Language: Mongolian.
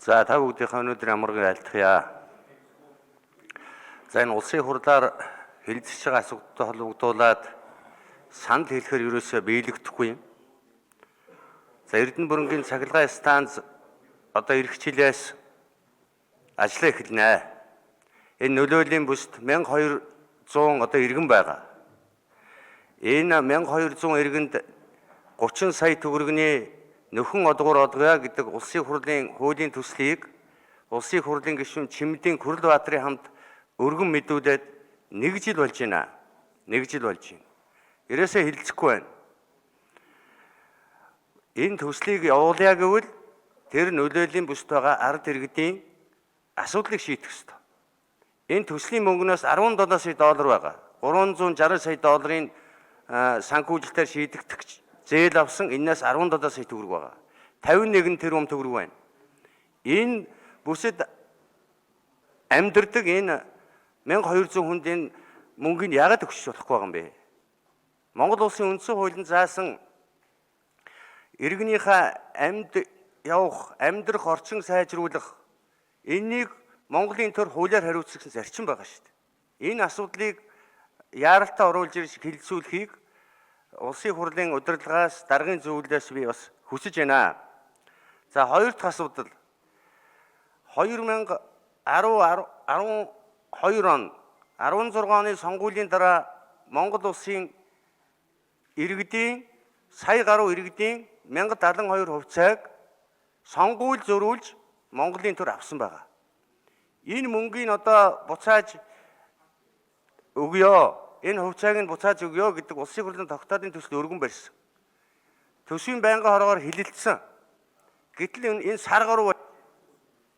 За та бүгдийнхээ өнөөдрийн амрыг айлтгая. За энэ улсын хурлаар хэлэлцэж байгаа асуудалтай холбогдуулаад санал хэлэхээр ерөөсөө биелэгдэхгүй юм. За Эрдэнэ бүрэнгийн цахилгаан станц одоо эх жилээс ажиллаа эхэлнэ. Энэ нөлөөлийн бүст 1200 одоо иргэн байгаа. Энэ 1200 иргэнд 30 сая төгрөгийн нөхөн одгуур одгоё гэдэг улсын хурлын хуулийн төслийг улсын хурлын гишүүн Чимдийн Күрэлбаатарын хамт өргөн мэдүүлээд 1 жил болж байна. 1 жил болж байна. Ерөөсөө хэлэлцэхгүй байна. Энэ төслийг явуулъя гэвэл тэр нөлөөлийн бүст байгаа ард иргэдийн асуудлыг шийдэх ёстой. Энэ төслийн мөнгнөөс 17 сая доллар байгаа. 360 сая долларын санхүүжилтээр шийдэгдэх зээл авсан энэс 17 сая төгрөг байгаа. 51 тэрбум төгрөг байна. Энэ бүсэд амьдардаг энэ 1200 хүнд энэ мөнгөнд яагаад өгч болохгүй байгаа юм бэ? Монгол улсын үндсэн хуулинд заасан иргэнийхээ амьд явах, амьдрах орчин сайжруулах энийг Монголын төр хуулиар хариуцах зарчим байгаа шүү дээ. Энэ асуудлыг яаралтай оруулж ирж хэлэлцүүлэхийг улсын хурлын удирдлагаас даргын зөвлөлөөс би бас хүсэж байна. За хоёр дахь асуудал 2012 он 16 оны сонгуулийн дараа Монгол улсын иргэдийн сая гаруй иргэдийн 1072 хувьцааг сонгуул зөрүүлж Монголын төр авсан байгаа. Энэ мөнгөний одоо буцааж өгөө. Энэ хувьцааг нь буцааж өгөө гэдэг улсын хурлын тогтоодын төсөл өргөн барьсан. Төсвийн байнгын хорогоор хэлэлцсэн. Гэтэл энэ сар гаруй